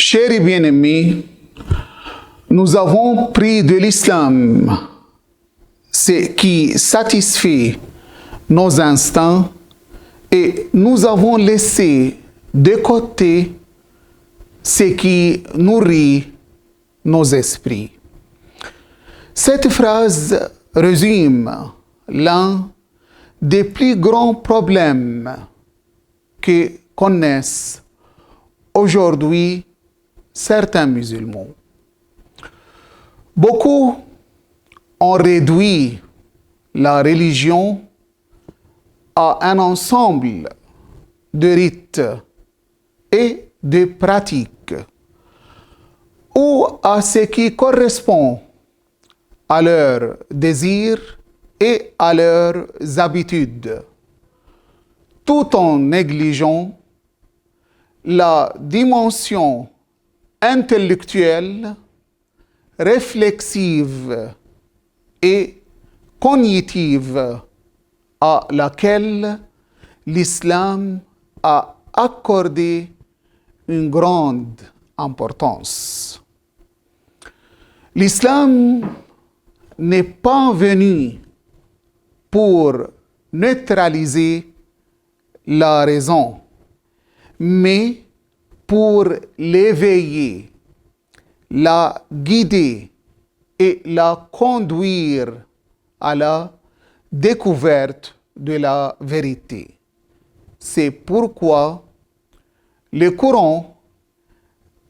Chers et bien-aimés, nous avons pris de l'islam ce qui satisfait nos instincts et nous avons laissé de côté ce qui nourrit nos esprits. Cette phrase résume l'un des plus grands problèmes que connaissent aujourd'hui certains musulmans. Beaucoup ont réduit la religion à un ensemble de rites et de pratiques ou à ce qui correspond à leurs désirs et à leurs habitudes, tout en négligeant la dimension intellectuelle, réflexive et cognitive à laquelle l'islam a accordé une grande importance. L'islam n'est pas venu pour neutraliser la raison, mais pour l'éveiller, la guider et la conduire à la découverte de la vérité. C'est pourquoi le Coran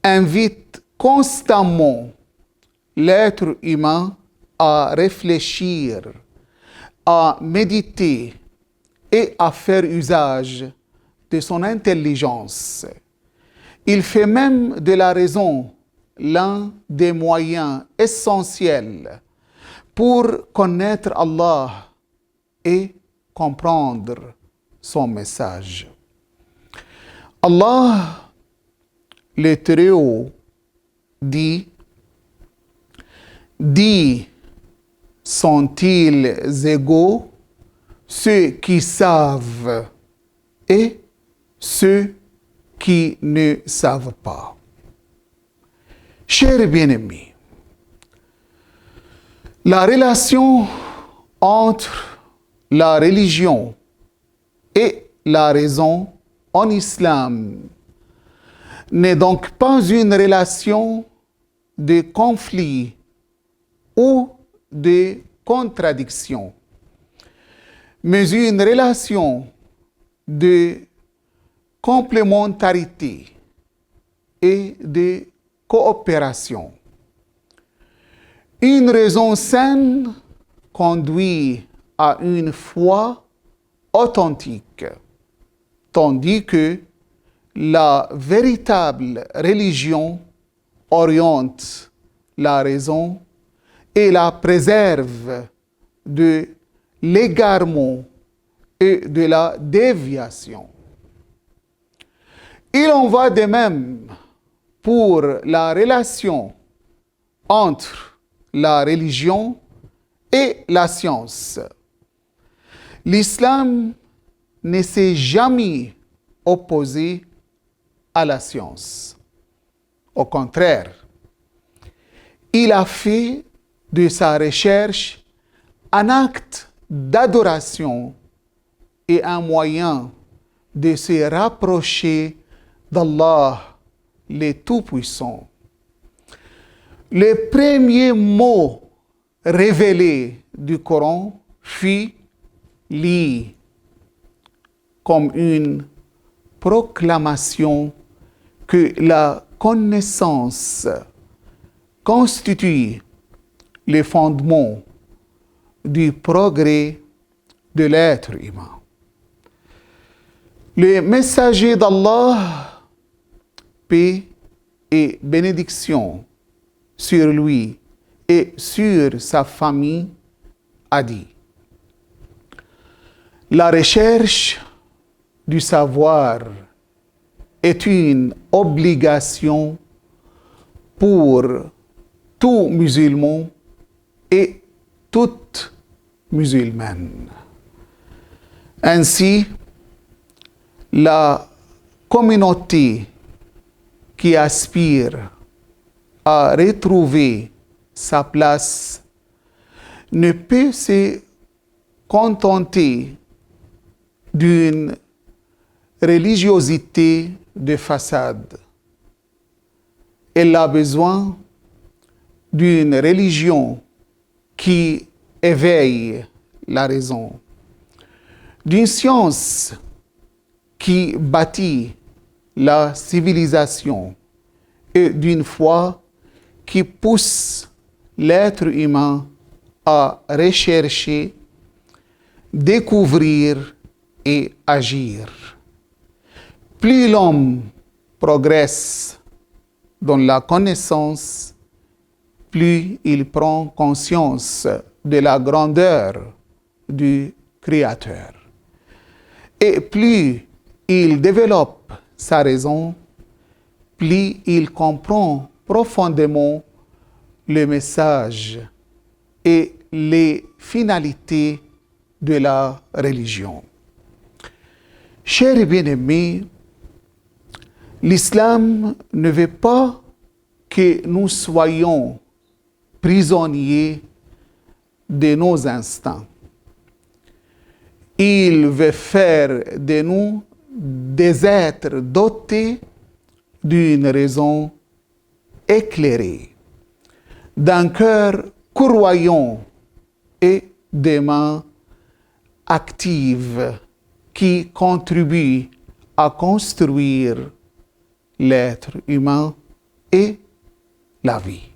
invite constamment l'être humain à réfléchir, à méditer et à faire usage de son intelligence. Il fait même de la raison l'un des moyens essentiels pour connaître Allah et comprendre son message. Allah, le Très-Haut, dit sont-ils égaux ceux qui savent et ceux qui ne savent pas. Chers bien-aimés, la relation entre la religion et la raison en islam n'est donc pas une relation de conflit ou de contradiction, mais une relation de complémentarité et de coopération. Une raison saine conduit à une foi authentique, tandis que la véritable religion oriente la raison et la préserve de l'égarement et de la déviation. Il en va de même pour la relation entre la religion et la science. L'islam ne s'est jamais opposé à la science. Au contraire, il a fait de sa recherche un acte d'adoration et un moyen de se rapprocher d'Allah, le Tout-Puissant. Le premier mot révélé du Coran fut « lis » comme une proclamation que la connaissance constitue le fondement du progrès de l'être humain. Le messager d'Allah, paix et bénédiction sur lui et sur sa famille, a dit: la recherche du savoir est une obligation pour tout musulman et toute musulmane. Ainsi, la communauté qui aspire à retrouver sa place ne peut se contenter d'une religiosité de façade. Elle a besoin d'une religion qui éveille la raison, d'une science qui bâtit la civilisation et d'une foi qui pousse l'être humain à rechercher, découvrir et agir. Plus l'homme progresse dans la connaissance, plus il prend conscience de la grandeur du Créateur. Et plus il développe sa raison, plus il comprend profondément le message et les finalités de la religion. Chers et bien-aimés, l'islam ne veut pas que nous soyons prisonniers de nos instincts. Il veut faire de nous des êtres dotés d'une raison éclairée, d'un cœur courroyant et des mains actives qui contribuent à construire l'être humain et la vie.